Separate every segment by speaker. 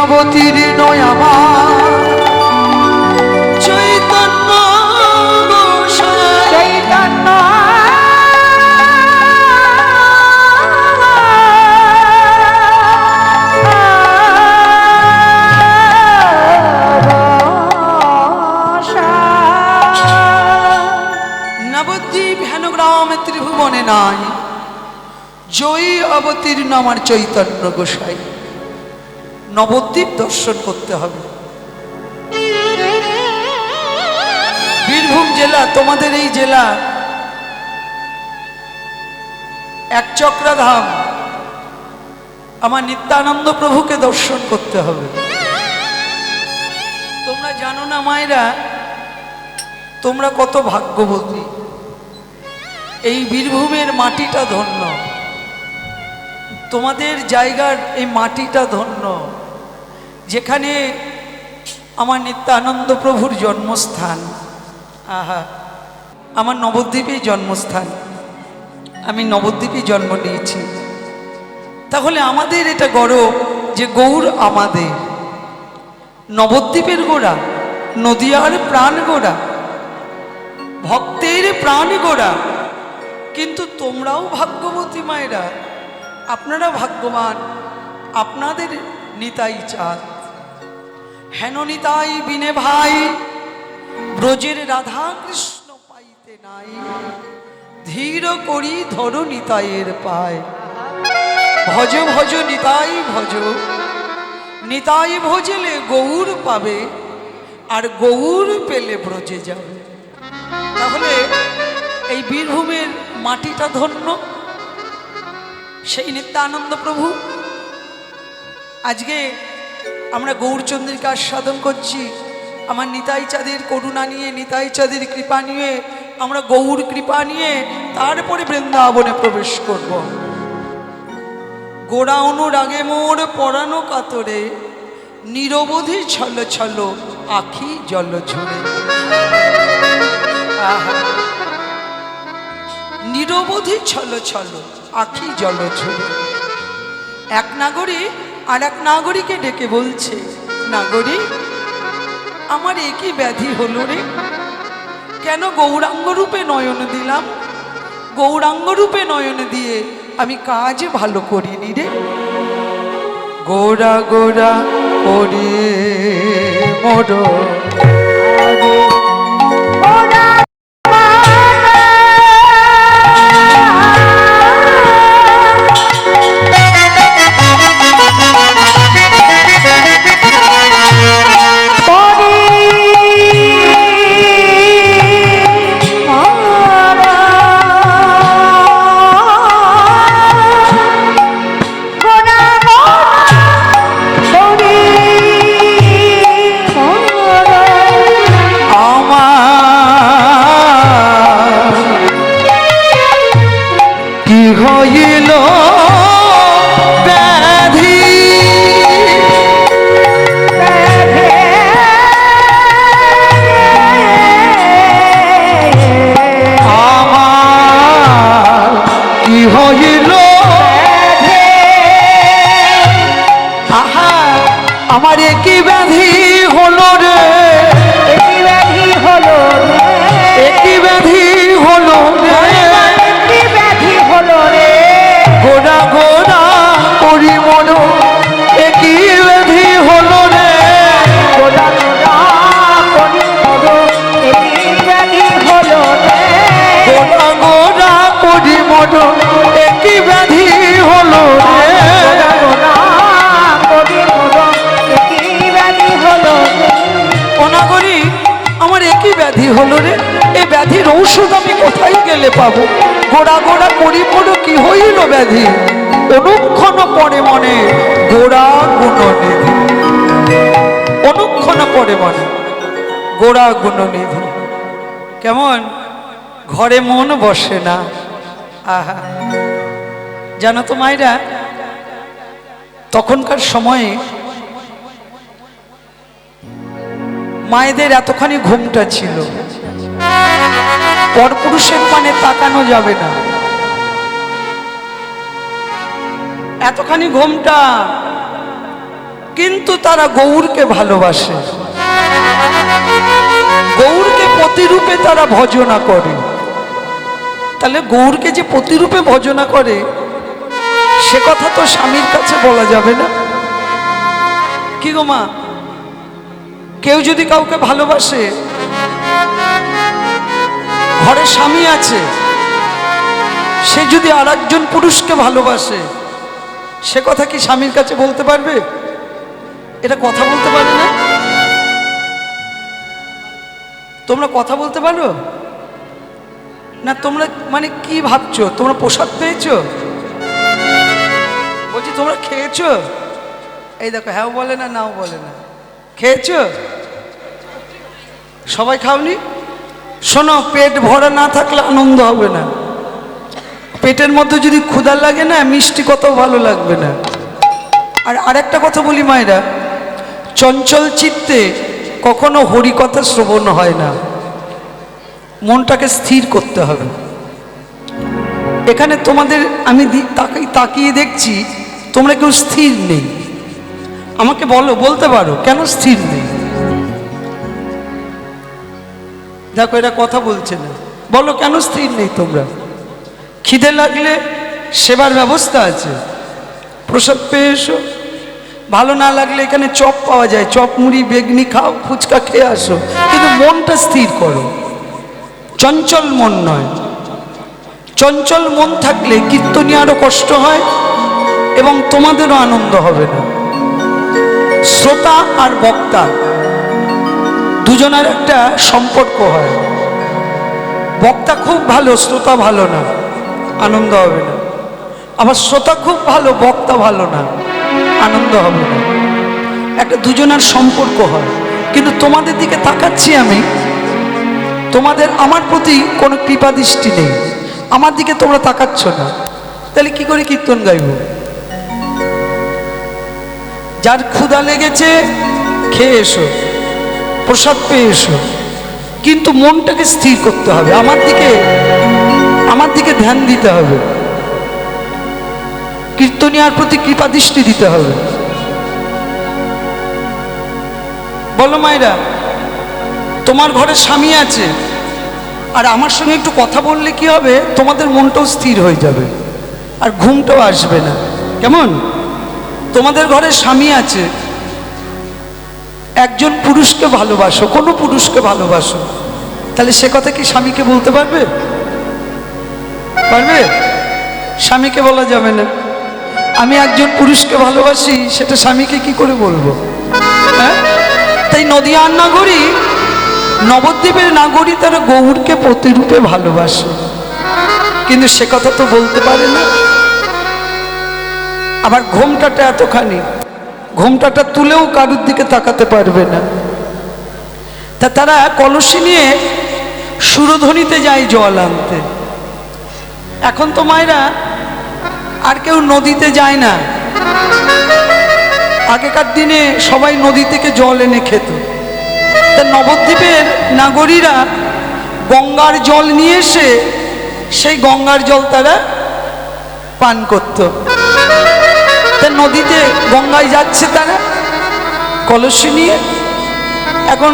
Speaker 1: অবতীর্ণ আমার চৈতন্য চৈতন্য নবদ্বীপ হেনগ্রাম ত্রিভুবনে নাই জয়ী অবতীর্ণ আমার চৈতন্য গোসাই। নবদ্বীপ দর্শন করতে হবে। বীরভূম জেলা, তোমাদের এই জেলা একচক্রাধাম আমার নিত্যানন্দ প্রভুকে দর্শন করতে হবে। তোমরা জানো না মায়েরা, তোমরা কত ভাগ্যবতী। এই বীরভূমের মাটিটা ধন্য, তোমাদের জায়গার এই মাটিটা ধন্য, যেখানে আমার নিত্যানন্দ প্রভুর জন্মস্থান। আহা, আমার নবদ্বীপেই জন্মস্থান, আমি নবদ্বীপে জন্ম নিয়েছি। তাহলে আমাদের এটা গৌরব যে গৌর আমাদের, নবদ্বীপের গোড়া, নদিয়ার প্রাণ গোড়া, ভক্তের প্রাণ গোড়া। কিন্তু তোমরাও ভাগ্যবতী মায়েরা, আপনারা ভাগ্যবান, আপনাদের নিতাই চাঁদ। হেন নিতাই বিনে ভাই ব্রজের রাধা কৃষ্ণ পাইতে নাই, ধীর করি ধরো নিতাইয়ের পায়। ভজ ভজ নিতাই ভজ, নিতাই ভজলে গৌর পাবে, আর গৌর পেলে ব্রজে যাবে। তাহলে এই বীরভূমের মাটিটা ধন্য। সেই নিত্যানন্দ প্রভু আজকে আমরা গৌরচন্দ্রিকা সাধন করছি। আমার নিতাই চাঁদের করুণা নিয়ে, নিতাই চাঁদের কৃপা নিয়ে, আমরা গৌর কৃপা নিয়ে তারপরে বৃন্দাবনে প্রবেশ করব। গোড়া অনুরাগে মোর পরানো কাতরে, নিরবধি ছল ছল আখি জল ঝরে। নিরবধি ছল ছল আখি জল ঝরে। এক নাগরী আর এক নাগরীকে ডেকে বলছে, নাগরী আমার একই ব্যাধি হলো রে, কেন গৌরাঙ্গ রূপে নয়ন দিলাম, গৌরাঙ্গ রূপে নয়ন দিয়ে আমি কাজ ভালো করিনি রে। গোরা গোরা করে মোর হইল ব্যাধি, আমার কি হইল, আহা আমার কি ব্যাধি হলো রে, কি ব্যাধি হলো রে, কি ব্যাধি হলো রে, গোড়া গোড়া করি মন একই ব্যাধি হলো রে, গোড়া গোড়া করি মন একই ব্যাধি হলো রে, গোড়া গোড়া করি মন একই ব্যাধি হলো রে, গোড়া গোড়া করি মন একই ব্যাধি হলো রে। অনাগরি আমার একই ব্যাধি হলো রে, এই ব্যাধির ঔষধ আমি কোথায় গেলে পাবো? গোড়া গোড়া করি পড়ো কি হইল ব্যাধি, অনুক্ষণ পরে মনে গোড়া গুণনিধি, অনুক্ষণ পরে মনে গোড়া গুণনিধি। কেমন ঘরে মন বসে না। আহা, জানো তো মায়েরা, তখনকার সময়ে মায়েদের এতখানি ঘুমটা ছিল, পরপুরুষের পানে তাকানো যাবে না, এতখানি ঘুমটা। কিন্তু কিন্তু তারা গৌরকে ভালোবাসে, গৌরকে প্রতিরূপে তারা ভজনা করে। তাহলে গৌরকে যে প্রতিরূপে ভজনা করে সে কথা তো স্বামীর কাছে বলা যাবে না। কি গো মা, কেউ যদি কাউকে ভালোবাসে, ঘরে স্বামী আছে, সে যদি আর একজন পুরুষকে ভালোবাসে সে কথা কি স্বামীর কাছে বলতে পারবে? এটা কথা বলতে পারে না। তোমরা কথা বলতে পারো না? তোমরা মানে কি ভাবছো? তোমরা প্রসাদ পেয়েছো? বলছি তোমরা খেয়েছো? এই দেখো, হ্যাঁ বলে না, নাও বলে না। খেয়েছো? সবাই খাওনি? শোনো, পেট ভরা না থাকলে আনন্দ হবে না। পেটের মধ্যে যদি ক্ষুধা লাগে না, মিষ্টি কত ভালো লাগবে না। আর আরেকটা কথা বলি মায়েরা, চঞ্চল চিত্তে কখনো হরিকথা শ্রবণ হয় না। মনটাকে স্থির করতে হবে। এখানে তোমাদের আমি তাকিয়ে দেখছি তোমরা কেউ স্থির নেই। আমাকে বলো, বলতে পারো কেন স্থির নেই? দেখো এরা কথা বলছে না, বলো কেন স্থির নেই তোমরা? খিদে লাগলে সেবার ব্যবস্থা আছে, প্রসাদ পেয়ে এসো। ভালো না লাগলে এখানে চপ পাওয়া যায়, চপ মুড়ি বেগনি খাও, ফুচকা খেয়ে আসো, কিন্তু মনটা স্থির করো। চঞ্চল মন নয়। চঞ্চল মন থাকলে কীর্তনীয় আরো কষ্ট হয় এবং তোমাদেরও আনন্দ হবে না। শ্রোতা আর বক্তা দুজনের একটা সম্পর্ক হয়। বক্তা খুব ভালো, শ্রোতা ভালো না, আনন্দ হবে না। আবার শ্রোতা খুব ভালো, বক্তা ভালো না, আনন্দ হবে না। একটা দুজনের সম্পর্ক হয়। কিন্তু তোমাদের দিকে তাকাচ্ছি আমি, তোমাদের আমার প্রতি কোনো কৃপা দৃষ্টি নেই, আমার দিকে তোমরা তাকাচ্ছ না, তাহলে কি করে কীর্তন গাইব? যার ক্ষুধা লেগেছে খেয়ে এসো, প্রসাদ পেয়ে এসো, কিন্তু মনটাকে স্থির করতে হবে। আমার দিকে ধ্যান দিতে হবে, কীর্তনিয়ার প্রতি কৃপা দৃষ্টি দিতে হবে। বলো মায়েরা, তোমার ঘরে স্বামী আছে আর আমার সঙ্গে একটু কথা বললে কি হবে? তোমাদের মনটাও স্থির হয়ে যাবে আর ঘুমটাও আসবে না। কেমন? তোমাদের ঘরে স্বামী আছে, একজন পুরুষকে ভালোবাসো, কোনো পুরুষকে ভালোবাসো, তাহলে সে কথা কি স্বামীকে বলতে পারবে? পারবে? স্বামীকে বলা যাবে না। আমি একজন পুরুষকে ভালোবাসি, সেটা স্বামীকে কি করে বলবো? হ্যাঁ, তাই নদিয়ার নাগরী, নবদ্বীপের নাগরী তারা গৌরকে প্রতিরূপে ভালোবাসে, কিন্তু সে কথা তো বলতে পারে না। আবার ঘোমটাটা এতখানি, ঘোমটাটা তুলেও কারুর দিকে তাকাতে পারবে না। তা তারা কলসি নিয়ে সুরধ্বনিতে যায় জল আনতে। এখন তো মায়েরা আর কেউ নদীতে যায় না। আগেকার দিনে সবাই নদী থেকে জল এনে খেত। তা নবদ্বীপের নাগরীরা গঙ্গার জল নিয়ে এসে সেই গঙ্গার জল তারা পান করত। তা নদীতে গঙ্গায় যাচ্ছে তারা কলসি নিয়ে, এখন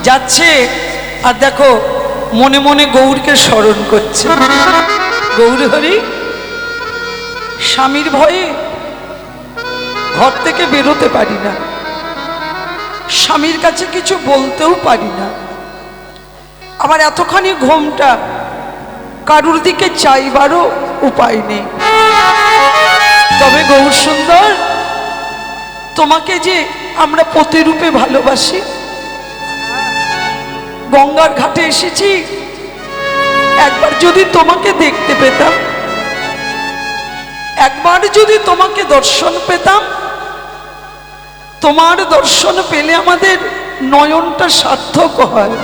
Speaker 1: যাচ্ছে আর দেখো মনে মনে গৌরকে স্মরণ করছে। গৌর হরি, স্বামীর ভয়ে ঘর থেকে বেরোতে পারি না, স্বামীর কাছে কিছু বলতেও পারি না, আবার এতখানি ঘোমটা, কারুর দিকে চাইবারও উপায় নেই। তবে গৌর সুন্দর, তোমাকে যে আমরা প্রতিরূপে ভালোবাসি, গঙ্গার ঘাটে এসেছি, একবার যদি তোমাকে দেখতে পেতাম, একবার যদি তোমাকে দর্শন পেতাম, তোমার দর্শন পেলে আমাদের নয়নটা সার্থক হয়।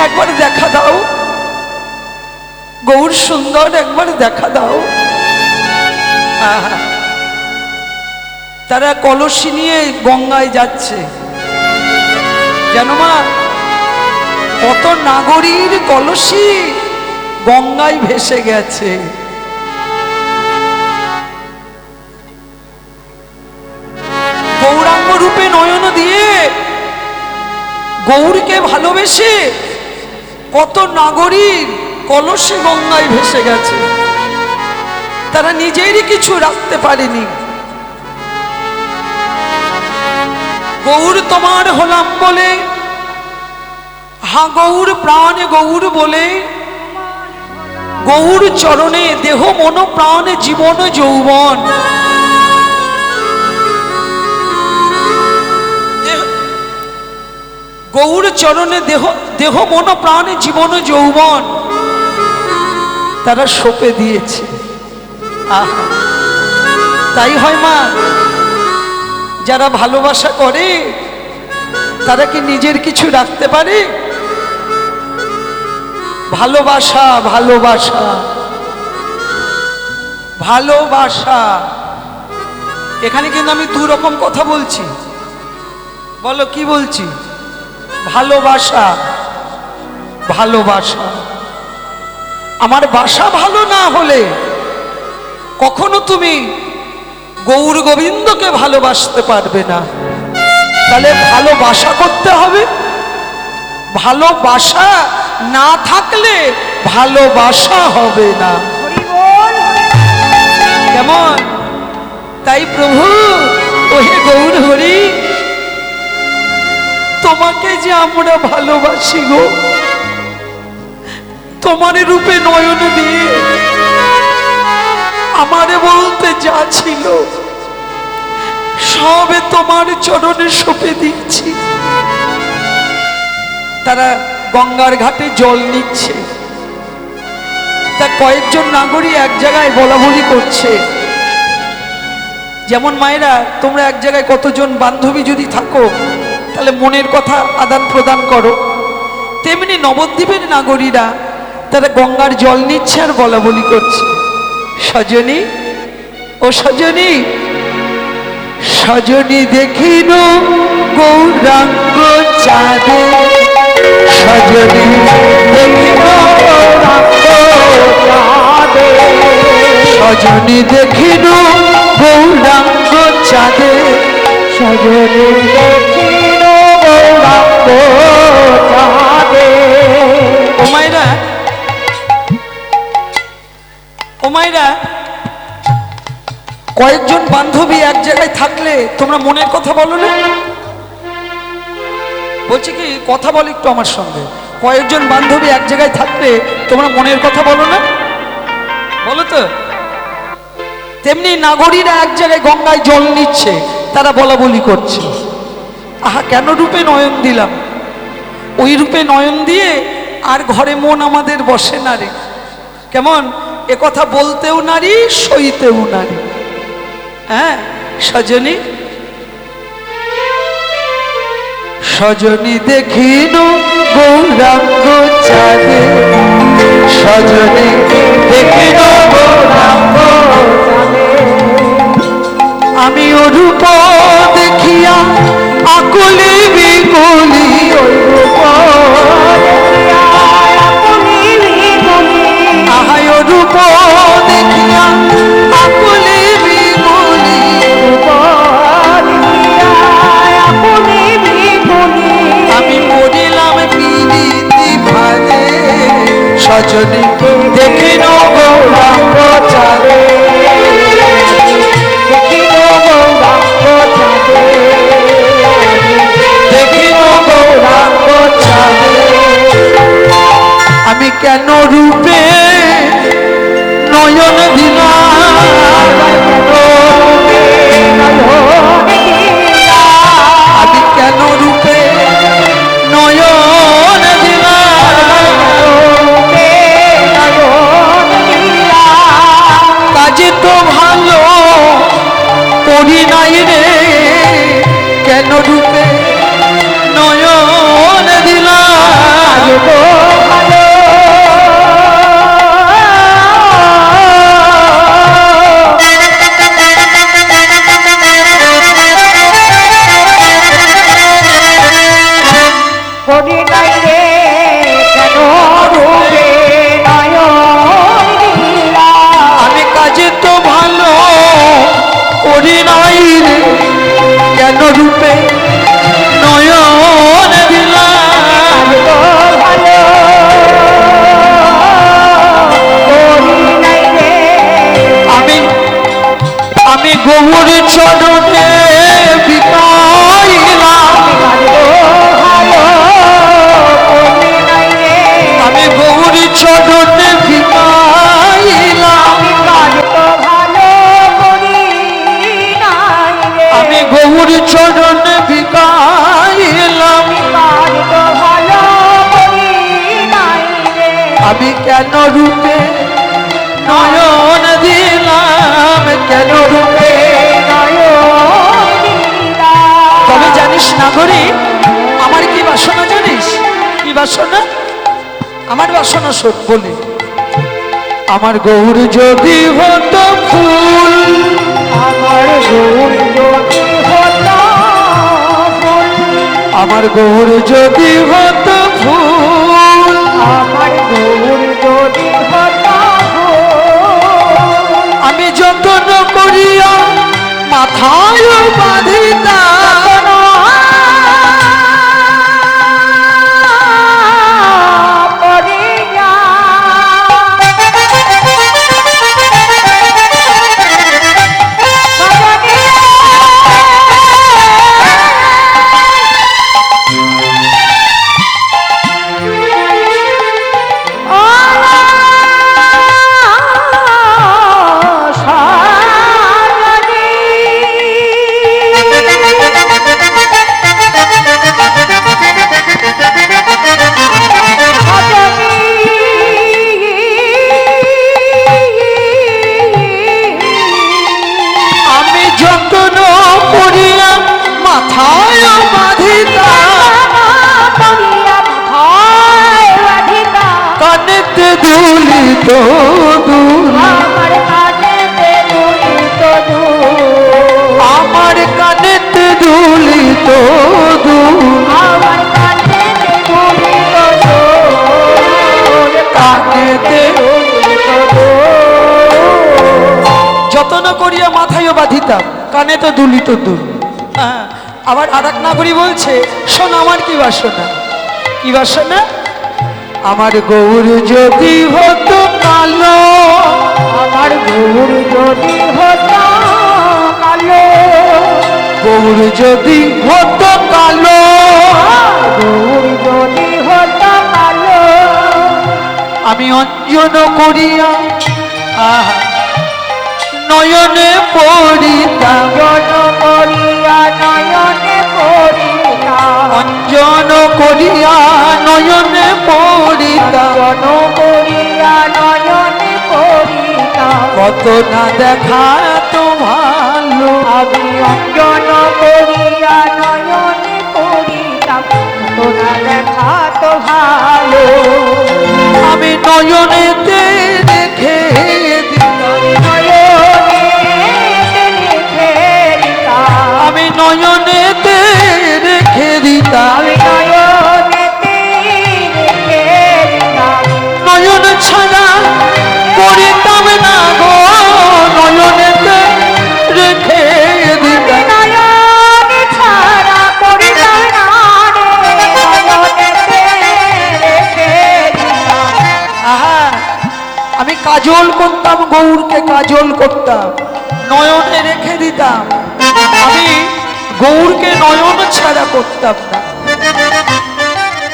Speaker 1: একবার দেখা দাও গৌর সুন্দর, একবার দেখা দাও। তারা কলসি নিয়ে গঙ্গায় যাচ্ছে। জানো মা, কত নাগরীর কলসি গঙ্গায় ভেসে গেছে। গৌরকে ভালোবেসে কত নাগরিক কলসে গঙ্গায় ভেসে গেছে, তারা নিজেরই কিছু রাখতে পারেনি। গৌর তোমার হলাম বলে, হা গৌর প্রাণ গৌর বলে, গৌর চরণে দেহ মন প্রাণ জীবন যৌবন। গৌর চরণে দেহ দেহ মন প্রাণ জীবন যৌবন তারা সঁপে দিয়েছে। আহা, তাই হয় মা, যারা ভালোবাসা করে তারা কি নিজের কিছু রাখতে পারে? ভালোবাসা ভালোবাসা ভালোবাসা, এখানে কিন্তু আমি দু রকম কথা বলছি। বলো কি বলছি? ভালোবাসা ভালোবাসা। আমার বাসা ভালো না হলে কখনো তুমি গৌর গোবিন্দকে ভালোবাসতে পারবে না। তাহলে ভালোবাসা করতে হবে, ভালোবাসা না থাকলে ভালোবাসা হবে না। কেমন? তাই প্রভু ওহে গৌর হরি, তোমাকে যে আমরা ভালোবাসি গো, তোমার রূপে নয়ন দিয়ে আমারে বলতে যা ছিল সবে তোমার চরণে সঁপে দিচ্ছি। তারা গঙ্গার ঘাটে জল নিচ্ছে, তা কয়েকজন নাগরিক এক জায়গায় বলা বলি করছে। যেমন মায়েরা তোমরা এক জায়গায় কতজন বান্ধবী যদি থাকো তাহলে মনের কথা আদান প্রদান করো, তেমনি নবদ্বীপের নাগরিকরা তারা গঙ্গার জল নিচ্ছে আর বলা বলি করছে। সজনী ও সজনী, সজনী দেখিল গৌরাঙ্গ চাঁদে, সজনী দেখিল গৌরাঙ্গ চাঁদে, সজনী দেখিল গৌরাঙ্গ চাঁদে, সজনী দেখিল গৌরাঙ্গ চাঁদে। ও মায়েরা, ও মায়েরা, কয়েকজন বান্ধবী এক জায়গায় থাকলে তোমরা মনের কথা বলো না? বলছি কি, কথা বলো একটু আমার সঙ্গে। কয়েকজন বান্ধবী এক জায়গায় থাকলে তোমরা মনের কথা বলো না? বলো তো। তেমনি নাগরিকরা এক জায়গায় গঙ্গায় জল নিচ্ছে, তারা বলা বলি করছে। আহা, কেন রূপে নয়ন দিলাম, ওই রূপে নয়ন দিয়ে আর ঘরে মন আমাদের বসে না রে। কেমন? এ কথা বলতেও নারী, সইতেও নারী। হ্যাঁ, সজনী সজনী দেখিল গৌরাঙ্গ চাঁদে, সজনী দেখিল গৌরাঙ্গ চাঁদে, আমি রূপ দেখিয়া আকুলি বিকুলি, ওই রূপ দেখিয়া আকুলি বিকুলি, আহাই রূপ দেখিয়া আকুলি বিকুলি, রূপ দেখিয়া আকুলি বিকুলি, আমি মরিলাম পিরিতি ফাঁদে, সজনী দেখিল গৌরাঙ্গ চাঁদে, দেখিল গৌরাঙ্গ চাঁদে, দেখিল গৌরাঙ্গ চাঁদে। আমি কেন রূপে নয়ন দিলাম, আমি কেন রূপে নয়ন দিলাম, কাজে তো ভালো করি নাই রে, কেন রূপে নয়ন দিলাম, ভালো করি নাই রে, কেন রূপে নয়ন দিলাম, আমি কাজে তো ভালো করি নাই রে, কেন রূপে নয়ন দিলাম, গৌর চরণে বিকাইলাম, আমি গৌর চরণে বিকাইলাম, আমি গৌর চরণে বিকাইলাম, আমি কেন রূপে নয়ন দিলাম, কেন রূপে নয়ন দিলাম। তবে জানিস নাগরী, আমার কি বাসনা জানিস? কি বাসনা? আমার বাসনা শোন বলি। আমার গৌর যদি হতো ফুল, আমার গৌর যদি হতো ফুল, আমার গৌর যদি হতো ফুল, আমার গৌর যদি হতো ফুল, আমি যতন করিয়া মাথায় বাঁধিতাম, আমার কানেতে দুলিত দুল, কানেতে যতন করিয়া মাথায় বাঁধিতাম, কানে তো দুলিত দুল। আবার আর এক নাগরী বলছে, শোন আমার কি বাসনা। কি বাসনা? আমার গৌর যদি হতো কালো, আমার গৌর যদি হতো কালো, গৌর যদি হতো কালো, গৌর যদি হতো কালো, আমি অঞ্জন করিয়া নয়নে পড়িতাম, করিয়া নয়নে পড়িতাম, অঞ্জন করিয়া নয়নে পড়িতাম, করিয়া নয়নে পড়িতাম, কত না দেখা তো ভালো, আমি অঞ্জন করিয়া নয়নে পড়িতাম, কত না দেখা তো ভালো, আমি নয়নেতে দেখে আমি নয়নেতে রেখে দিতাম, নয়ন ছাড়া করিতাম না গো, নয়নেতে রেখে দিতাম, আমি কাজল করতাম, গৌরকে কাজল করতাম, নয়নে রেখে দিতাম, আমি গৌরকে নয়ন ছাড়া করতাম না।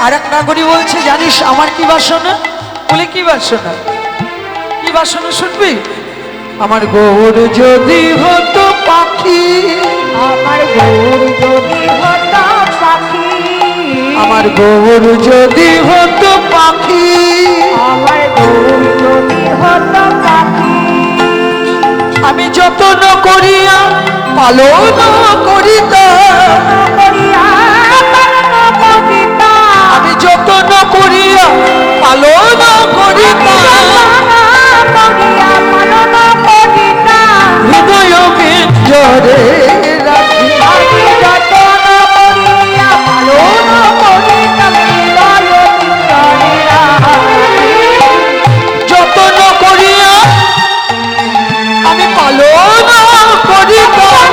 Speaker 1: আর এক নাগরী বলছে, জানিস আমার কি বাসনা? বলে কি বাসনা? কি বাসনা শুনবি? আমার গৌর যদি হতো পাখি, আমার গৌর যদি হতো পাখি, আমার গৌর যদি হতো পাখি, আমার গৌর যদি হতো পাখি, আমি যতন করিয়া পালন করিতাম, আমি যতন করিয়া পালন করিতাম, হৃদয় জরে রাখি, যতন করিয়া পালন করিতাম, যতন করিয়া আমি পালন করিতাম,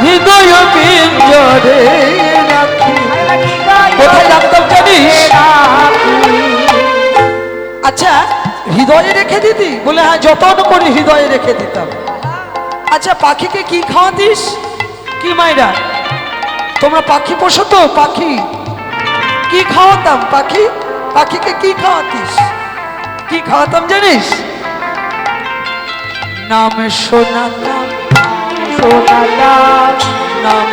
Speaker 1: হৃদয় পিঞ্জরে রাখি। কোথায় রাখতাম জানিস? আচ্ছা, হৃদয়ে রেখে রেখে দিতি? বলে হ্যাঁ, যতন করে হৃদয়ে রেখে দিতাম। আচ্ছা, পাখিকে কি খাওয়াতিস? কি মায়েরা তোমরা পাখি পোষো তো? পাখি কি খাওয়াতাম? পাখিকে কি খাওয়াতিস? কি খাওয়াতাম জানিস? নাম শোনাতাম, নাম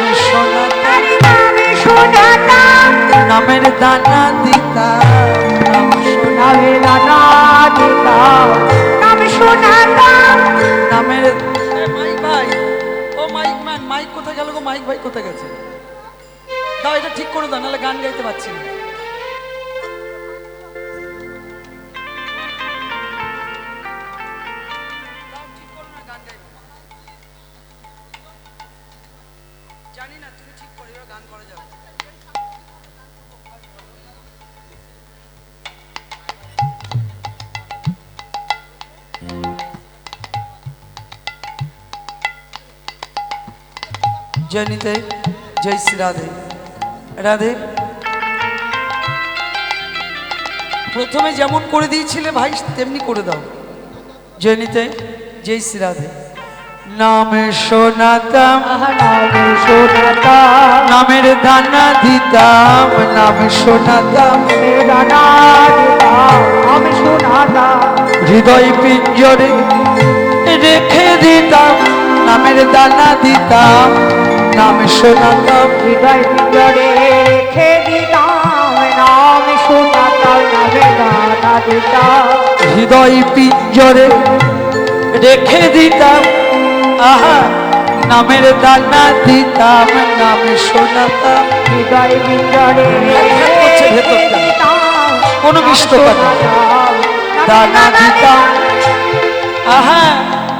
Speaker 1: শোনাতাম, নামের দানা দিতাম, নামের দানা দিতাম, নাম শোনাতাম, নামের। মাইক ভাই, ও মাইক ম্যান, মাইক কোথায় গেল গো? মাইক ভাই কোথায় গেছে? দাও, এটা ঠিক করে দাও, নাহলে গান গাইতে পারছি না। জানি না, তুমি ঠিক করে গান করা যাবে। জয় নিতাই, জয় শ্রী রাধে। রাধে, প্রথমে যেমন করে দিয়েছিলে ভাই তেমনি করে দাও। জয় নিতাই, জয় শ্রী রাধে। নামে শোনাতাম, নামে শোনাতাম, নামের দানা দিতাম, নামে শোনাতাম, দানা দিতাম, নামে শোনাতাম, হৃদয় পিঞ্জরে রেখে দিতাম, নামের দানা দিতাম, নামে শোনাতাম, হৃদয় পিঞ্জরে রেখে দিতাম, নামে শোনাতাম, নামের দানা দিতাম, হৃদয় পিঞ্জরে রেখে দিতাম, আহা, নামের দানা দিতাম, নামে শোনাতাম, হৃদয় পিঞ্জরে রেখে দিতাম, কোন মিষ্টতা দানা দিতাম। আহা,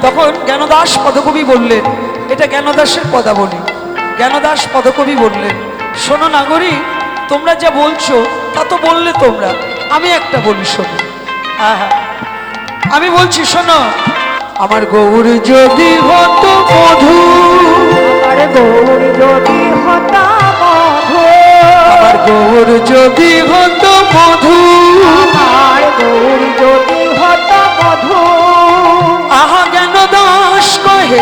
Speaker 1: তখন জ্ঞানদাস পদকবি বললেন, এটা জ্ঞানদাসের পদাবলী। জ্ঞানদাস পদকবি বললেন, শোনো নাগরী, তোমরা যা বলছো তা তো বললে তোমরা, আমি একটা বলি শোনো। আহা, আমি বলছি শোনো। আমার গৌর যদি হতো মধু, আমার গৌর যদি হতো মধু, আমার গৌর যদি হতো মধু, আমার গৌর যদি হতো মধু, আহা জ্ঞান দাস কহে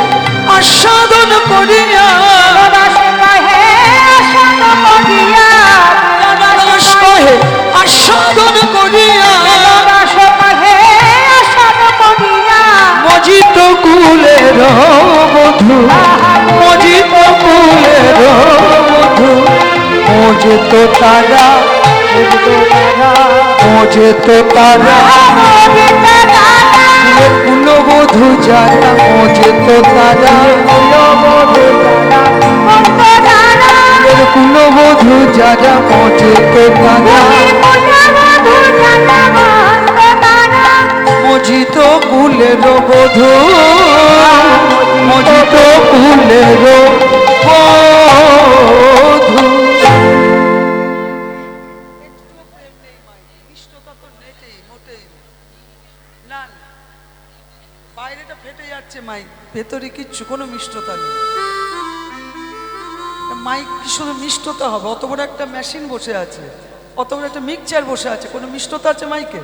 Speaker 1: আস্বাদন করিয়া, দাস কহে আস্বাদন করিয়া, দাস কহে আস্বাদন করিয়া, দাস কহে আস্বাদন করিয়া, মজিত কুলের মধু, মজিত কুলের মধু, মোজে তো তারা, মোজে তো তারা, কুলবধূ যারা, মোজে তো তারা, কুলবধূ যারা, মোজে তো তারা, মজিত কুলের বধূ, মজিত কুলের বধূ। বাইরেটা ফেটে যাচ্ছে মাইক, ভেতরে কিচ্ছু কোনো মিষ্টতা নেই। মাইক কি শুধু মিষ্টতা হবে? অত বড় একটা মেশিন বসে আছে, অত বড় একটা মিক্সচার বসে আছে, কোনো মিষ্টতা আছে মাইকে?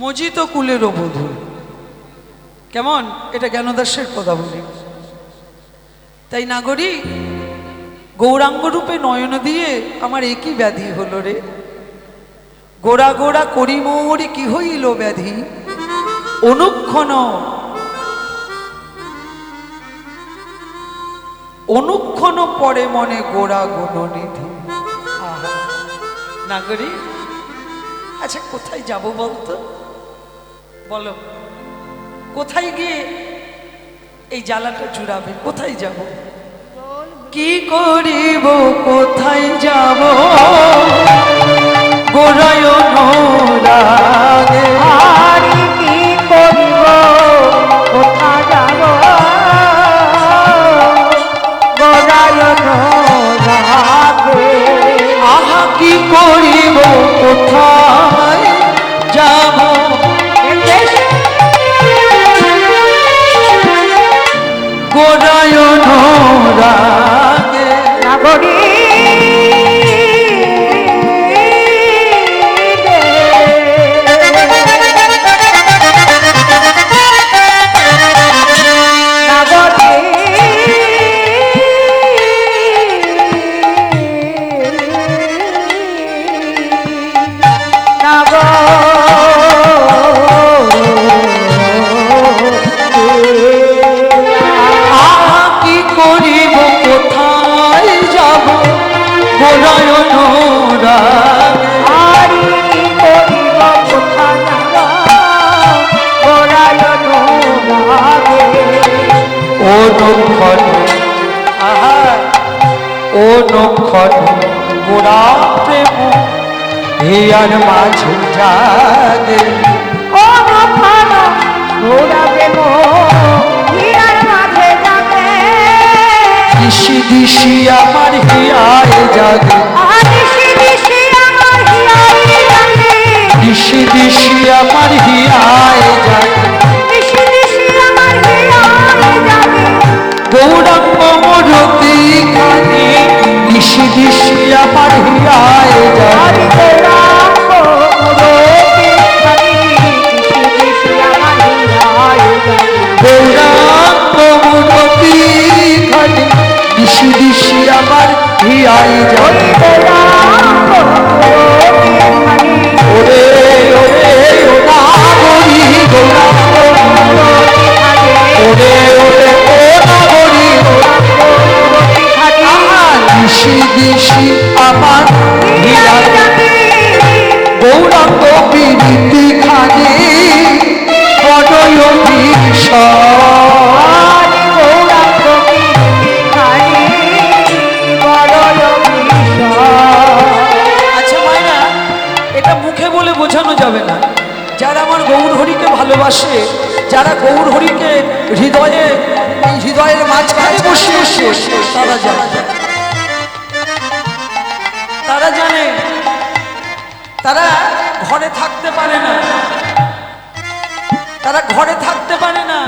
Speaker 1: মজিত কুলেরও বধূ, কেমন? এটা জ্ঞানদাসের কথা বলি। তাই নাগরী, গৌরাঙ্গ রূপে নয়ন দিয়ে আমার একই ব্যাধি হলো রে, গোড়া গোড়া করি মোরি কি হইল ব্যাধি, অনুক্ষণ অনুক্ষণ পরে মনে গোড়া গুণনিধি। নাগরী, আচ্ছা কোথায় যাব বলতো? বলো, কোথায় গিয়ে এই জ্বালাটা জুড়াবে? কোথায় যাব? কি করিব, কোথায় যাব? গোরায় রাগে, আর কি করিব, কোথায় যাব? গোরায় রাগে, আহা কি করিব, কোথায় যাব? গোরায় রাগে, নাগরী নক্ষর গোড়া প্রেম হিয়ার মাঝে জাগে
Speaker 2: ও নক্ষর গোড়া প্রেম হিয়ার মাঝে জাগে
Speaker 1: দিশি দিশি আমার হিয়ায় জাগে
Speaker 2: দিশি দিশি আমার হিয়ায় জাগে
Speaker 1: দিশি দিশি আমার হিয়ায় জাগে
Speaker 2: দিশি দিশি আমার হিয়ায় জাগে
Speaker 1: গৌরাঙ্গ মূরতি খানি দিশি দিশি আমার হিয়ায় জাগে
Speaker 2: গৌরাঙ্গ মূরতি খানি দিশি দিশি আমার হিয়ায় জাগে
Speaker 1: গৌরাঙ্গ মূরতি খানি দিশি দিশি আমার হিয়ায় জাগে
Speaker 2: গৌরাঙ্গ মূরতি খানি
Speaker 1: ওরে ওরে ও নাগরি গৌরাঙ্গ
Speaker 2: মূরতি খানি
Speaker 1: ওরে ওরে ও নাগরি
Speaker 2: মূরতি খানি
Speaker 1: দিশি দিশি আমার হিয়ায় জাগে গৌরাঙ্গ বিনীতি খানি বড়ই অভিশাপ
Speaker 2: গৌরাঙ্গ বিনীতি খানি বড়ই অভিশাপ
Speaker 1: আচ্ছা মায়েরা, এটা মুখে বলে বোঝানো যাবে না। যারা আমার গৌর হরিকে ভালোবাসে, যারা গৌর হরিকে হৃদয়ে এই হৃদয়ের মাঝখানে বসিয়ে তারা জানে, তারা জানে তারা ঘরে থাকতে পারে না, তারা ঘরে থাকতে পারে না,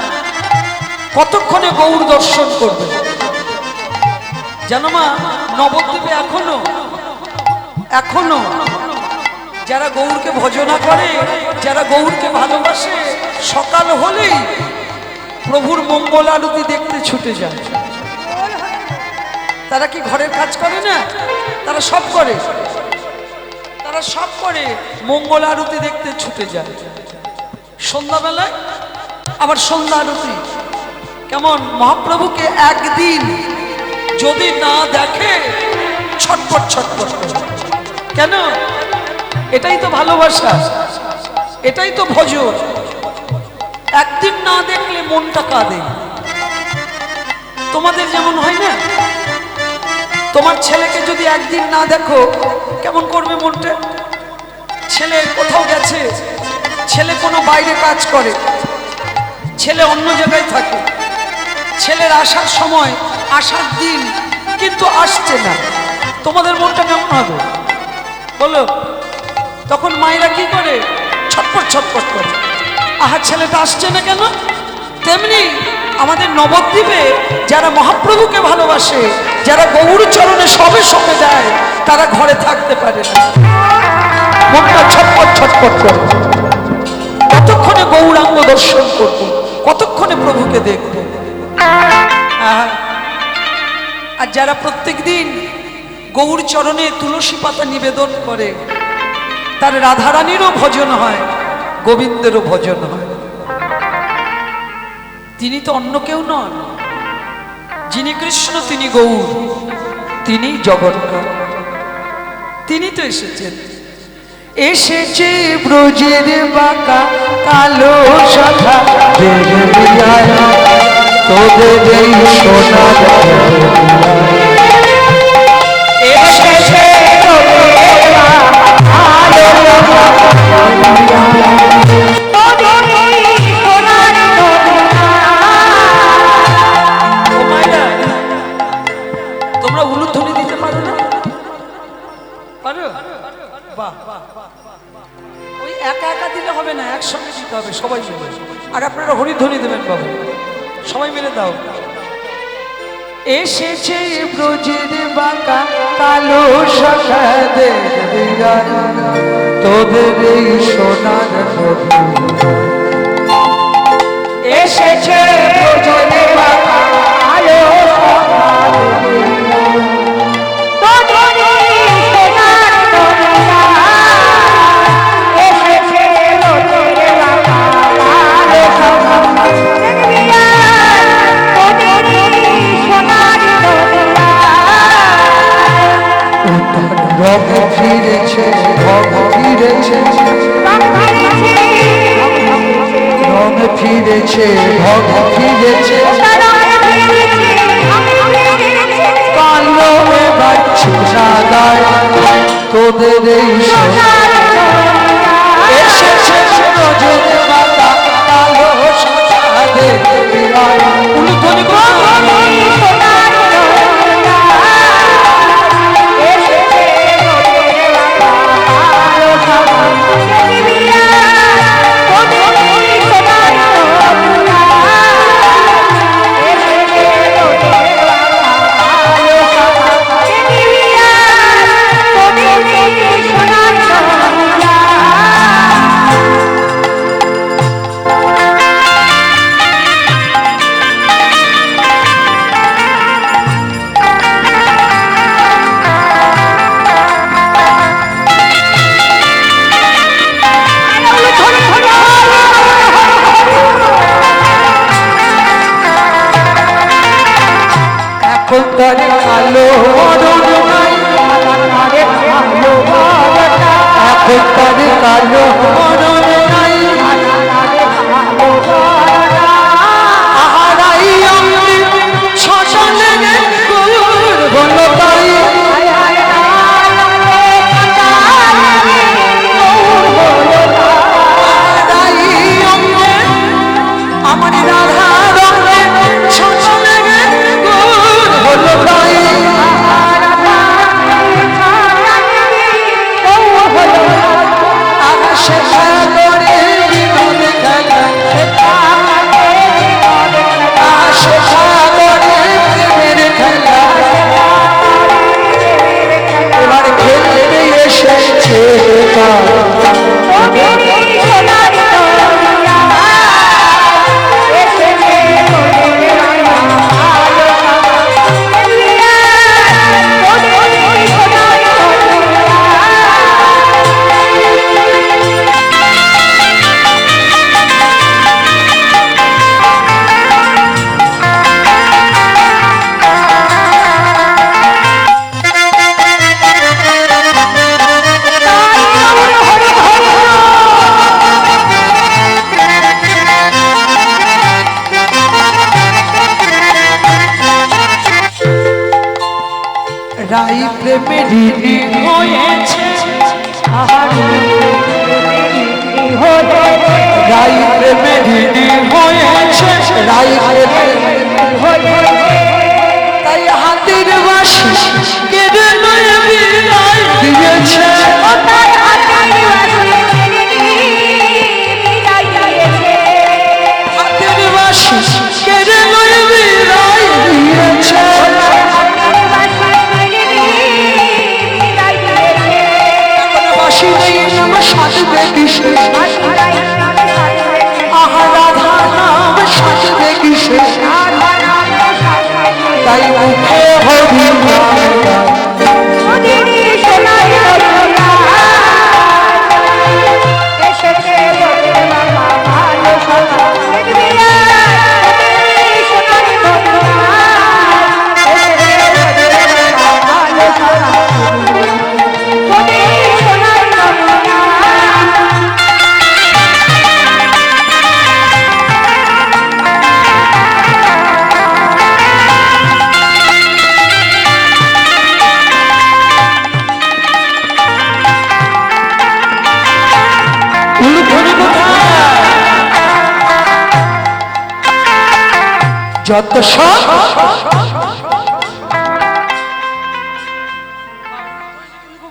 Speaker 1: কতক্ষণে গৌর দর্শন করবে। জানো মা, নবদ্বীপে এখনো এখনো যারা গৌরকে ভজনা করে, যারা গৌরকে ভালোবাসে, সকাল হলেই প্রভুর মঙ্গল আরতি দেখতে ছুটে যায়। তারা কি ঘরের কাজ করে না? তারা সব করে, তারা সব করে, মঙ্গল আরতি দেখতে ছুটে যায়। সন্ধ্যাবেলায় আবার সন্ধ্যা আরতি। কেমন মহাপ্রভুকে একদিন যদি না দেখে ছটপট ছটপট করে। কেন? এটাই তো ভালোবাসা, এটাই তো ভজন। একদিন না দেখলে মনটা কাঁদে। তোমাদের যেমন হয় না, তোমার ছেলেকে যদি একদিন না দেখো কেমন করবে মনটা? ছেলে কোথাও গেছে, ছেলে কোনো বাইরে কাজ করে, ছেলে অন্য জায়গায় থাকে, ছেলের আসার সময়, আসার দিন কিন্তু আসছে না, তোমাদের মনটা কেমন হবে বলো? তখন মায়েরা কি করে? ছটপট ছটপট করে, আহা ছেলেটা আসছে না কেন? তেমনি আমাদের নবদ্বীপে যারা মহাপ্রভুকে ভালোবাসে, যারা গৌর চরণে সবে সবে দেয়, তারা ঘরে থাকতে পারে না, মনটা ছটপট ছটপট করে। কতক্ষণে গৌরাঙ্গ দর্শন করব, কতক্ষণে প্রভুকে দেখব। আর যারা প্রত্যেক দিন গৌর চরণে তুলসী পাতা নিবেদন করে, তার রাধারানীরও ভজন হয়, গোবিন্দেরও ভজন হয়। তিনি তো অন্য কেউ নন, যিনি কৃষ্ণ তিনি গৌর, তিনি জগন্নাথ, তিনি তো এসেছেন। এসেছে ব্রজের বাঁকা কালো শাখা, তোদের এই সোনা এসেছে তোমরা উলুধ্বনি দিতে পারো না? পারো? বাহ, ওই একা একা দিলে হবে না, একসঙ্গে দিতে হবে সবাই মিলে। আর আপনারা হরিধ্বনি দেবেন বাবু, সবাই মিলে দাও। এসেছে ব্রজের বাঁকা কালো শাখা, তোদের এই সোনার এসেছে ব্রজের বাঁকা কালো শাখা, ভগ ফিরেছে, ভগ ফিরেছে, রঙ ফিরেছে, ভগ ফিরেছে, কালো গায় শোনা গায় তোদের এই এসেছে নজরে বাতা কালো সাদে উলুধ্বনি তারে আলো মরণ নাই এখন তারে কালো মরণ নাই আহারাই আমি শ্মশানে হলো তাই আমার রাধা রঙে শ্মশানে হলো তাই আকাশে সাগরে বিনোদ খেলা আকাশে সাগরে প্রেমের খেলা এবার খেলতে এসেছে রাই প্রেমে ঋণী হয়েছে রাই প্রেমে ঋণী হয়েছে রাই প্রেমে তাই হাতের বাঁশি কেড়ে নয় বিদায় দিয়েছে হাতের বাঁশি কেড়ে নয় বিদায় দিয়েছে বাঁশি নেই নাম সাজবে কিসে আহা রাধা নাম সাজবে কিসে তাই মুখে হরি যত সব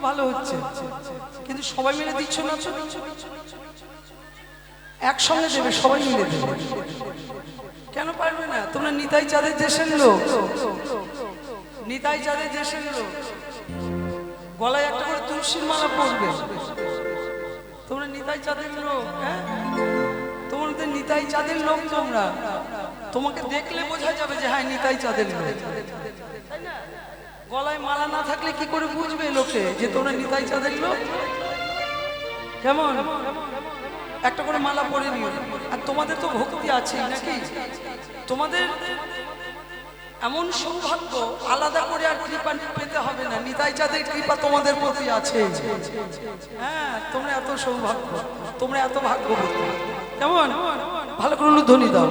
Speaker 1: ভালো হচ্ছে কিন্তু সবাই মিলে দিচ্ছ না একসঙ্গে দেবে সবাই মিলে দেবে কেন পারবে না তোমরা নিতাই চাঁদের দেশের লোক নিতাই চাঁদের দেশের লোক গলায় একটা করে তুলসীর মালা পরবে তোমরা নিতাই চাঁদের লোক হ্যাঁ তোমাদের নিতাই চাঁদের লোক তোমরা তোমাকে দেখলে বোঝা যাবে যে হ্যাঁ নিতাই চাঁদের লোক গলায় মালা না থাকলে কি করে বুঝবে লোকে যে তোমরা নিতাই চাঁদের লোক কেমন একটা করে মালা পরে নিও আর তোমাদের তো ভক্তি আছে নাকি তোমাদের এমন সৌভাগ্য আলাদা করে আর কৃপা পেতে হবে না নিতাই চাঁদের কৃপা তোমাদের প্রতি আছে হ্যাঁ তোমরা এত সৌভাগ্য তোমরা এত ভাগ্যবতী কেমন ভালো করে ধ্বনি দাও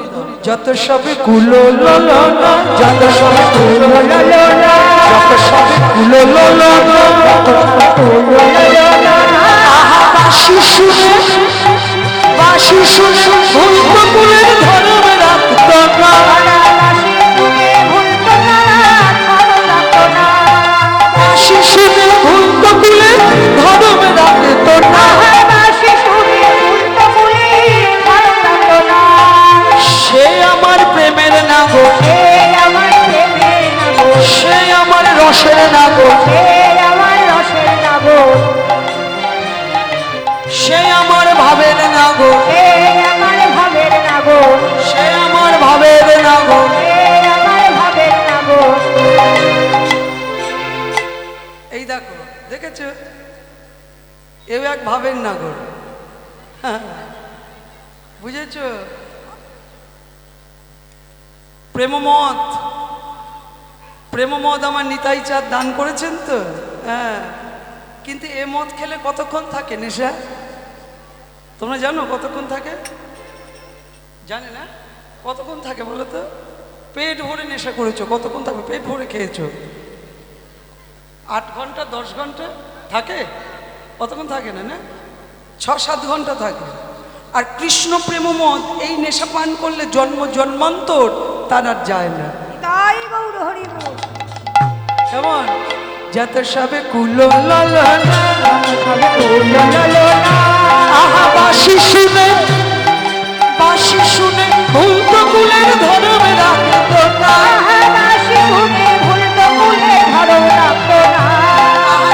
Speaker 1: যত সবে কুলো ললনা যত সবে কুলো ললনা যত সবে কুলো আহা বাঁশি শুনে ভুল বকুলের ধর্ম রাখতো না। বাঁশি শুনে ভুল বকুলের ধর্ম রাখতো না। সে আমার প্রেমের নাগর, সে আমার রসের নাগর, সে আমার ভাবের নাগর, সে আমার ভাবের নাগর। এই দেখো, দেখেছো, এও এক ভাবের নাগর। বুঝেছ? প্রেমমদ, প্রেমমদ আমার নিতাই চাঁদ দান করেছেন তো। হ্যাঁ, কিন্তু এ মদ খেলে কতক্ষণ থাকে নেশা? তোমরা জানো কতক্ষণ থাকে? জানে না? কতক্ষণ থাকে বলো তো? পেট ভরে নেশা করেছো, কতক্ষণ থাকবে? পেট ভরে খেয়েছো, 8 ঘন্টা 10 ঘন্টা থাকে? কতক্ষণ থাকে না? না, 6-7 ঘন্টা থাকে। আর কৃষ্ণ প্রেমমদ এই নেশা পান করলে জন্ম জন্মান্তর তার আর যায় না। কেমন? যত সবে কুলো আহা বাঁশি শুনে ভুল বকুলের ধর্ম রাখতো না।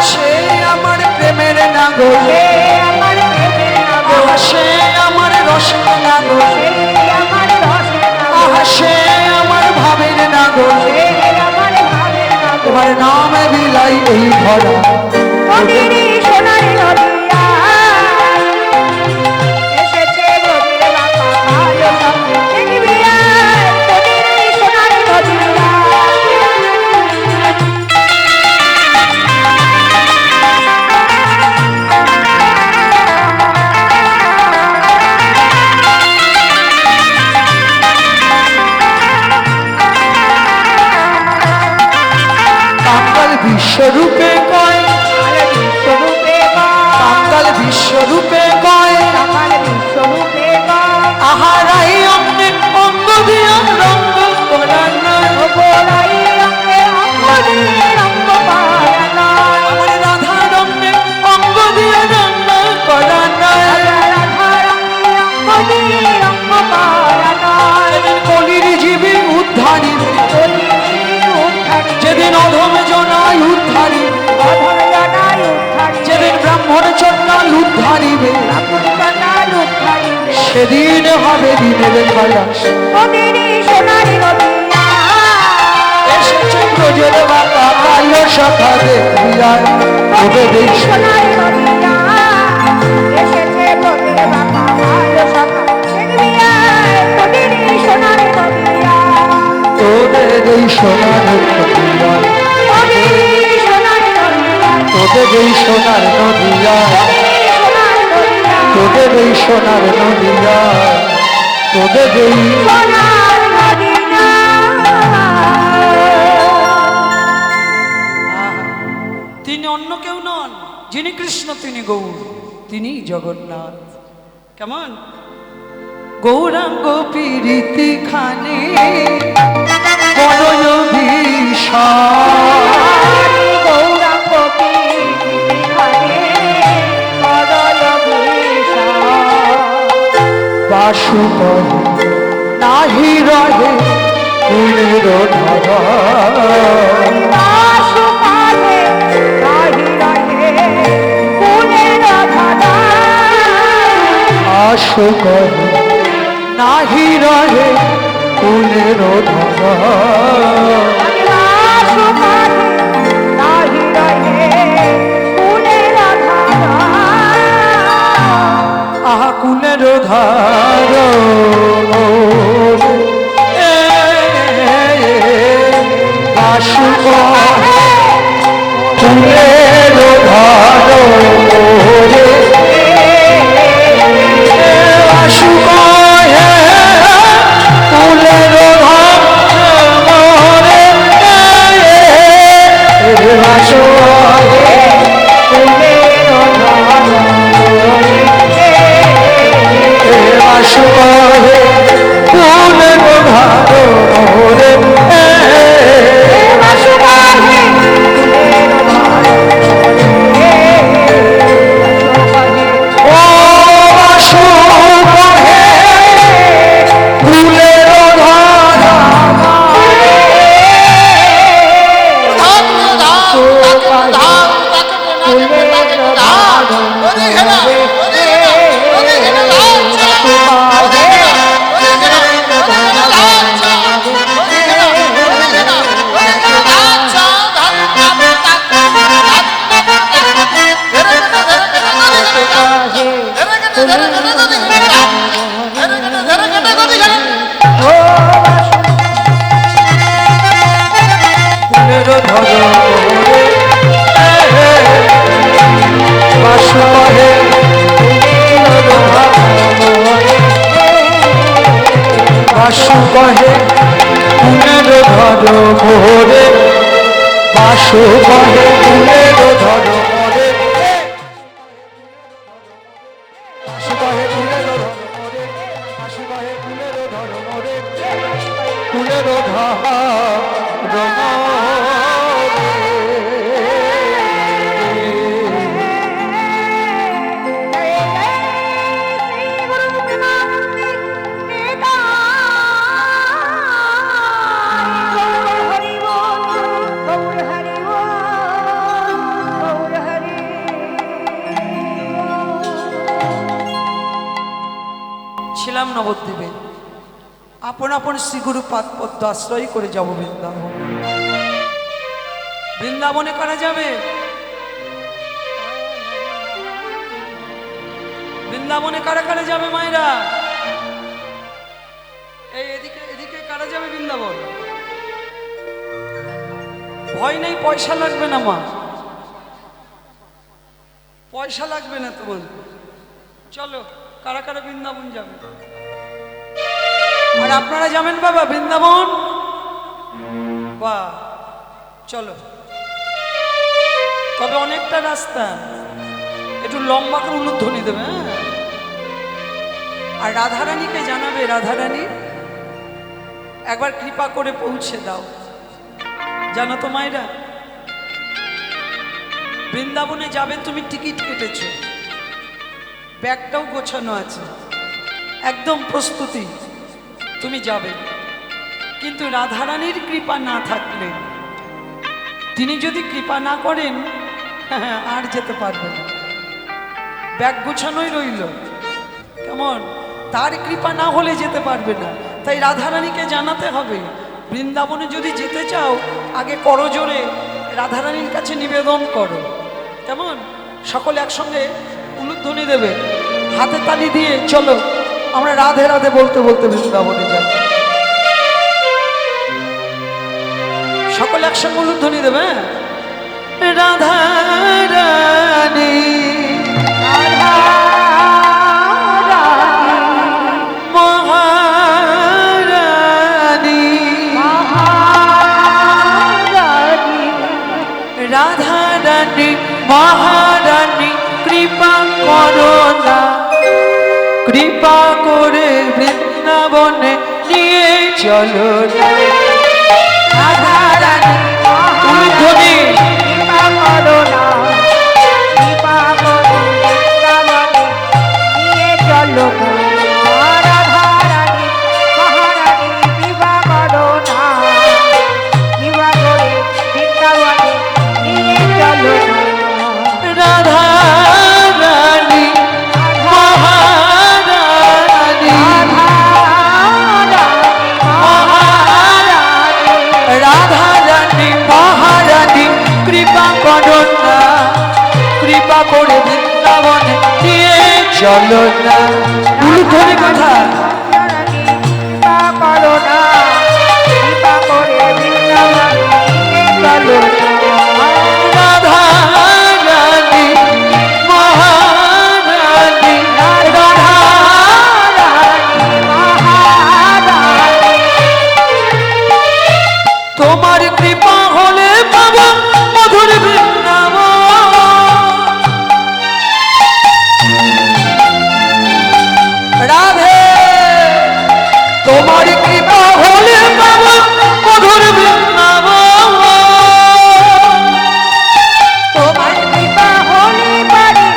Speaker 1: সে আমার প্রেমের নাগর, সে আমার রসের নাগর, সে আমার ভাবের নাগর। তোমার নামে বিলাই এই ভরা বিশ্বরূপে কয়, কাঙ্গাল বিশ্বরূপে কয়, আহারাই অঙ্গে অঙ্গ দিয়া রঙ্গ করার নয়। আমার রাধা রঙ্গে অঙ্গ দিয়া রঙ্গ করার নয়। যেদিন কলির জীবে উদ্ধারিবে, যেদিন অধম জনায় উদ্ধারিবে, যেদিন ব্রাহ্মণ চন্ডাল উদ্ধারিবে, সেদিন হবে দিনের খেলা। এসেছে ব্রজের বাতা কালো সখা দেখিয়া, তোদের এই সোনার তোদের এই সোনার নদিয়া, তোদের এই সোনার নদিয়া, তোদের এই সোনার নদিয়া, তোদের এই তিনি অন্য কেউ নন, যিনি কৃষ্ণ তিনি গৌর, তিনি জগন্নাথ। কেমন? গৌরাঙ্গ পীড়িতি খানে বড় বিষয়,
Speaker 2: গৌরাঙ্গ পীড়িতি খানে বড় বিষয়।
Speaker 1: বাসুপদ নাহি রহে কুলের ধরা, আশু করে নাহি রহে কুলের ধরা। আহা কুলের ধার আশু করে কুলের ধার আশু করে কুলের ধার বাসু বহে বাসু বহে ফুলের ধার মোরে বাসু বহে ও বাসু বহে ফুলের ধারা বাসু বহে বাসু বহে ফুলের ধর মোরে বাসু বহে ফুলের ধর মোরে বাসু বহে ফুলের ধর মোরে বাসু বহে ফুলের ধর মোরে ফুলের ধর ছিলাম নবদ্বীপে আপন আপন শ্রীগুরু পদ্ম আশ্রয় করে যাব বৃন্দাবন বৃন্দাবনে করা যাবে বৃন্দাবনে কারা কারা যাবে মায়েরা এই এদিকে এদিকে কারা যাবে বৃন্দাবন ভয় নেই পয়সা লাগবে না মা পয়সা লাগবে না তোমার চলো কারা কারা বৃন্দাবন যাবে আর আপনারা যাবেন বাবা বৃন্দাবন বাহ চলো তবে অনেকটা রাস্তা একটু লম্বা করে উলুধ্বনি দেবে হ্যাঁ আর রাধারানীকে জানাবে রাধারানী একবার কৃপা করে পৌঁছে দাও জানো তো মায়েরা বৃন্দাবনে যাবে তুমি টিকিট কেটেছো ব্যাগটাও গোছানো আছে একদম প্রস্তুতি তুমি যাবে কিন্তু রাধারানীর কৃপা না থাকলে তিনি যদি কৃপা না করেন আর যেতে পারবে না ব্যাগ গোছানোই রইল কেমন তার কৃপা না হলে যেতে পারবে না তাই রাধারানীকে জানাতে হবে বৃন্দাবনে যদি যেতে চাও আগে করজোড়ে রাধারানীর কাছে নিবেদন করো কেমন সকলে একসঙ্গে উলুধ্বনি দেবে হাতে তালি দিয়ে চলো আমরা রাধে রাধে বলতে বলতে বৃন্দাবনে যাব সকলে একসঙ্গে উলুধ্বনি দেবে রাধা রানী মহারানী রাধা রানী মহারানী কৃপা করো না কৃপা করে বৃন্দাবনে নিয়ে চলো না রাধা রানী উলুধ্বনি
Speaker 2: কৃপা করো না কৃপা করে বৃন্দাবনে নিয়ে চলো রাধা রানী মহারানী কৃপা করো না কৃপা করে বৃন্দাবনে নিয়ে চলো
Speaker 1: রাধা রানী মহারানী রাধা রানী মহারানী কৃপা করো না কৃপা করে বৃন্দাবনে নিয়ে চলো না উলুধ্বনি কথা
Speaker 2: কৃপা করো না কৃপা করে বৃন্দাবনে নিয়ে চলো
Speaker 1: রাধা রানী মহারানী রাধা তোমার কৃপা হলে পাবো মধুর বৃন্দাবন তোমার কৃপা হলে পাবো মধুর বৃন্দাবন।
Speaker 2: তোমার কৃপা হলে পারে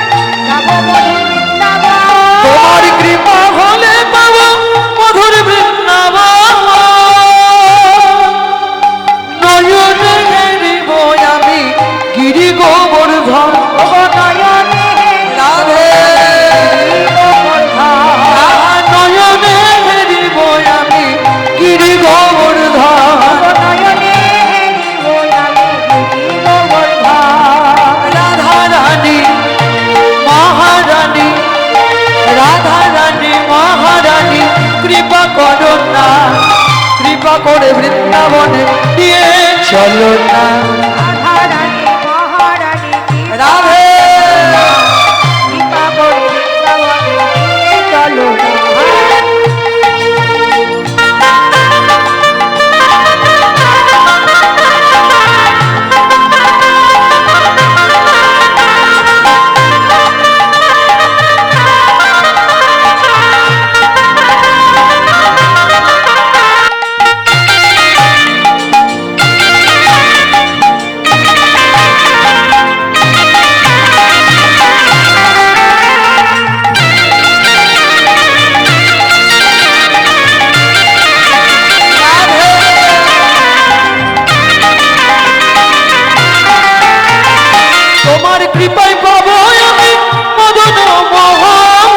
Speaker 2: যাব মধুর বৃন্দাবন।
Speaker 1: তোমার কৃপা হলে পাবো মধুর বৃন্দাবন। নয়নে হেরিব আমি গিরি গোবর্ধন।
Speaker 2: নয়নে
Speaker 1: রাধে
Speaker 2: গোবর্ধন।
Speaker 1: নয়নে হেরিব আমি গিরি গোবর্ধন।
Speaker 2: নয়নে হেরিব আমি গিরি গোবর্ধন।
Speaker 1: রাধা রানী মহারানী, রাধা রানী মহারানী কৃপা করো না, কৃপা করে বৃন্দাবনে নিয়ে চলো না।
Speaker 2: রাধা রানী মহারানী
Speaker 1: রাধে
Speaker 2: কৃপা করে বৃন্দাবনে নিয়ে চলো না।
Speaker 1: তোমার কৃপায় পাবো আমি মদন মোহন।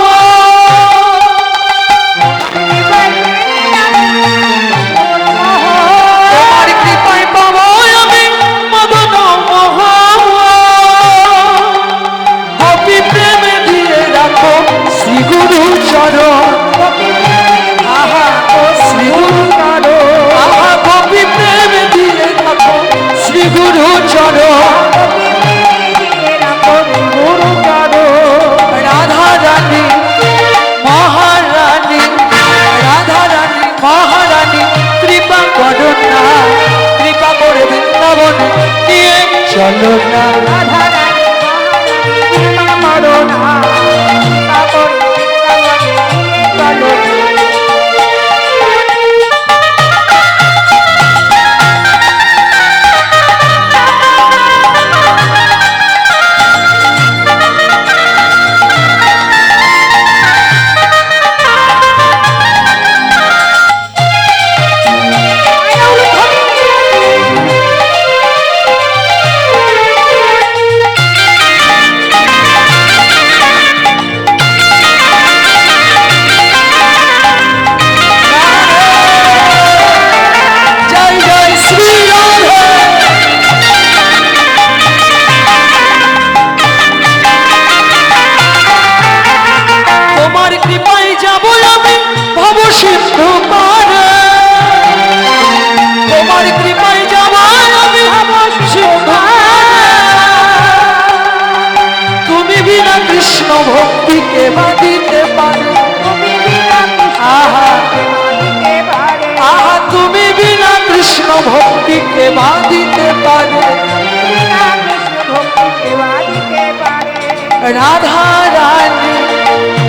Speaker 1: তোমার কৃপায় পাবো আমি মদন মোহন। গোপী প্রেমে দিয়ে রাখো শ্রী গুরু চরণ। আহা ও শ্রী গুরু চরণ। আহা গোপী প্রেমে দিয়ে রাখো শ্রী গুরু চরণ। রাধা রানী মহারানী, রাধা রানী মহারানী কৃপা করো না, কৃপা করে বৃন্দাবনে নিয়ে চলো না।
Speaker 2: রাধা রানী কৃপা করো না, কৃপা করে বৃন্দাবনে নিয়ে চলো না।
Speaker 1: জয় জয় শ্রী রাধে। তোমার কৃপায় যাবো আমি ভব সিন্ধু পারে। তোমার কৃপায় যাবো আমি ভব সিন্ধু পারে। তুমি বিনা কৃষ্ণ ভক্তিকে বাঁধিতে পারে। আহা আহা তুমি বিনা কৃষ্ণ ভক্তিকে বাঁধিতে পারে। রাধা রানী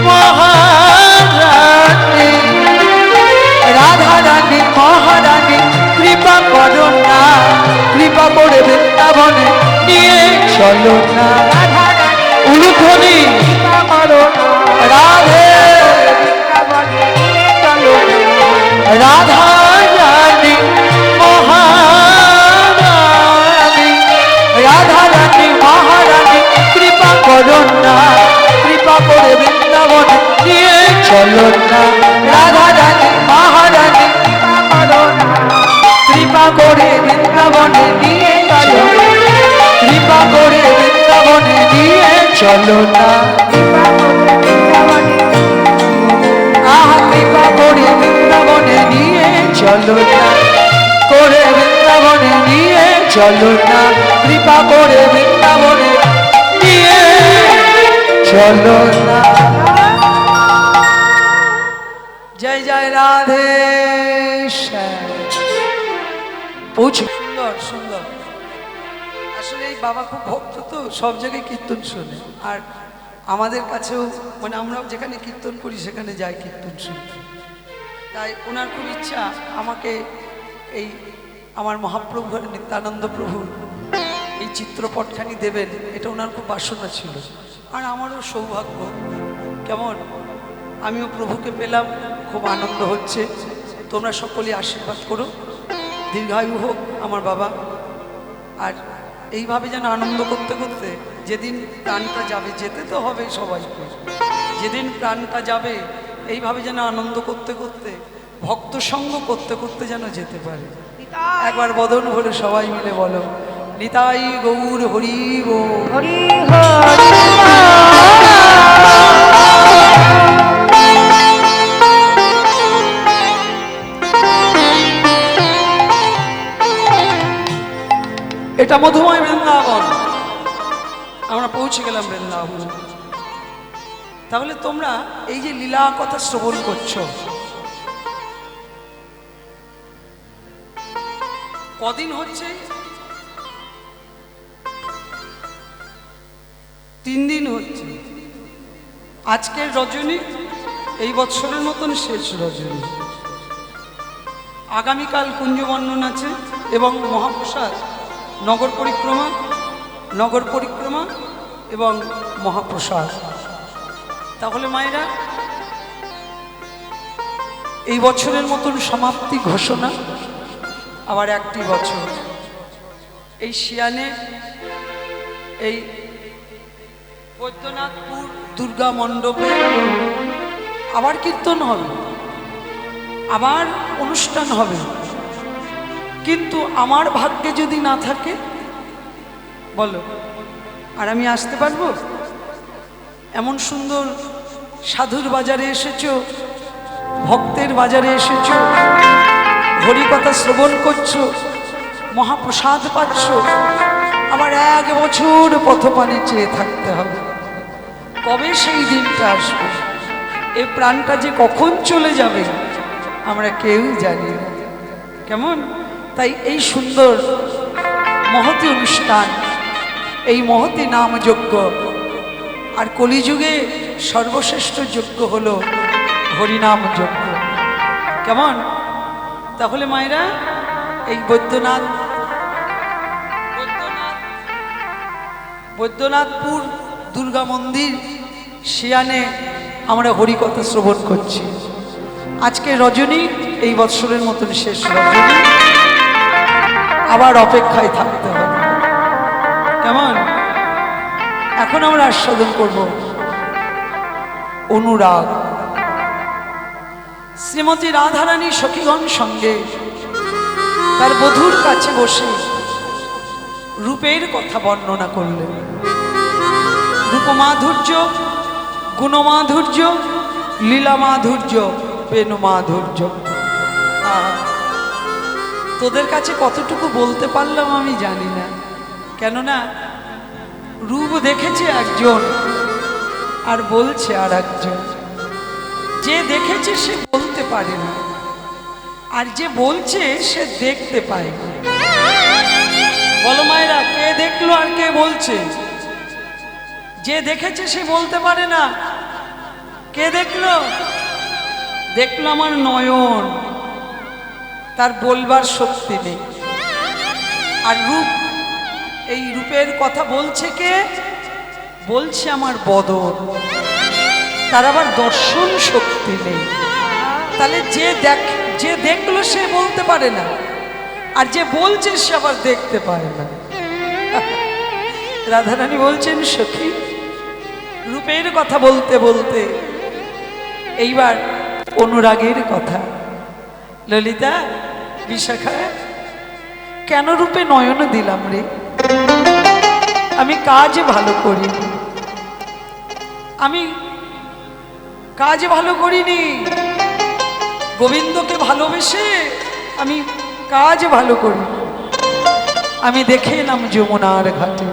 Speaker 1: মহারানী, রাধা রানী মহারানী কৃপা করো না, কৃপা করে বৃন্দাবনে নিয়ে চলো না। উলুধ্বনি রাধে রাধা রানী মহারানী, রাধা রানী মহারানী কৃপা করো না, কৃপা করে বৃন্দাবনে নিয়ে চলো না। রাধা রানী মহারানী কৃপা করে বৃন্দাবনে নিয়ে চলো, কৃপা করে বৃন্দাবনে নিয়ে চলো না। আহা কৃপা করে বৃন্দাবনে নিয়ে চলো না, করে বৃন্দাবনে নিয়ে চলো না, কৃপা করে বৃন্দাবনে নিয়ে চলো না। জয় জয় রাধে শ্যাম। পৌঁছ সুন্দর সুন্দর। আসলে এই বাবা খুব ভক্ত তো, সব জায়গায় কীর্তন শোনে। আর আমাদের কাছেও মানে আমরা যেখানে কীর্তন করি সেখানে যাই কীর্তন শুনতে। তাই ওনার খুব ইচ্ছা আমাকে এই আমার মহাপ্রভু নিত্যানন্দ প্রভুর এই চিত্রপটখানি দেবেন, এটা ওনার খুব বাসনা ছিল। আর আমারও সৌভাগ্য, কেমন আমিও প্রভুকে পেলাম, খুব আনন্দ হচ্ছে। তোমরা সকলে আশীর্বাদ করো, দীর্ঘায়ু হোক আমার বাবা। আর এইভাবে যেন আনন্দ করতে করতে যেদিন প্রাণটা যাবে, যেতে তো হবে সবাইকে, যেদিন প্রাণটা যাবে এইভাবে যেন আনন্দ করতে করতে, ভক্ত সঙ্গ করতে করতে যেন যেতে পারে। একবার বদন ভরে সবাই মিলে বলো, নিতাই গৌর হরি গো
Speaker 2: হরি হরি
Speaker 1: এটা মধুময় বৃন্দাবন, আমরা পৌঁছে গেলাম বৃন্দাবন। তাহলে তোমরা এই যে লীলা কথা শ্রবণ করছো, কদিন হচ্ছে? 3 দিন হচ্ছে। আজকের রজনী এই বৎসরের মতন শেষ রজনী। আগামীকাল কুঞ্জ বর্ণন আছে এবং মহাপ্রসাদ, নগর পরিক্রমা এবং মহাপ্রসাদ। তাহলে মায়েরা এই বছরের মতন সমাপ্তি ঘোষণা। আবার একটি বছর এই শিয়ানে, এই বৈদ্যনাথপুর দুর্গা মণ্ডপে আবার কীর্তন হবে, আবার অনুষ্ঠান হবে। কিন্তু আমার ভাগ্যে যদি না থাকে, বলো আর আমি আসতে পারবো? এমন সুন্দর সাধুর বাজারে এসেছো, ভক্তের বাজারে এসেছো, হরিকথা শ্রবণ করছো, মহাপ্রসাদ পাচ্ছ, আবার 1 বছর পথপানে চেয়ে থাকতে হবে। কবে সেই দিনটা আসবে? এই প্রাণটা যে কখন চলে যাবে আমরা কেউ জানি না, কেমন? তাই এই সুন্দর মহতী অনুষ্ঠান, এই মহতী নাম যজ্ঞ, আর কলিযুগে সর্বশ্রেষ্ঠ যজ্ঞ হলো হরিনাম যজ্ঞ, কেমন? তাহলে মায়েরা এই বৈদ্যনাথপুর দুর্গা মন্দির শিয়ানে আমরা হরিকথা শ্রবণ করছি। আজকে রজনী এই বৎসরের মতন শেষ রজনী, আবার অপেক্ষায় থাকতে হবে, কেমন? এখন আমরা আস্বাদন করব অনুরাগ। শ্রীমতী রাধারানী সখীগণ সঙ্গে তার বধূর কাছে বসে রূপের কথা বর্ণনা করলেন। রূপমাধুর্য, গুণমাধুর্য, লীলা মাধুর্য, বেণু মাধুর্য। তোদের কাছে কতটুকু বলতে পারলাম আমি জানি না, কেননা রূপ দেখেছে একজন আর বলছে আর একজন। যে দেখেছে সে বলতে পারে না, আর যে বলছে সে দেখতে পায় না। বলো মায়েরা, কে দেখলো আর কে বলছে? যে দেখেছে সে বলতে পারে না। কে দেখলো? দেখলো আমার নয়ন, তার বলবার শক্তি নেই। আর রূপ, এই রূপের কথা বলছে কে? বলছে আমার বদন, তার আবার দর্শন শক্তি নেই। তাহলে যে দেখলো সে বলতে পারে না, আর যে বলছে সে আবার দেখতে পারে না। রাধারানী বলছেন, সখী রূপের কথা বলতে বলতে এইবার অনুরাগের কথা। ললিতা, বিশাখা, কেন রূপে নয়ন দিলাম রে? আমি কাজ ভালো করি, আমি কাজ ভালো করিনি। গোবিন্দকে ভালোবেসে আমি কাজ ভালো করি। আমি দেখে এলাম যমুনার ঘাটে,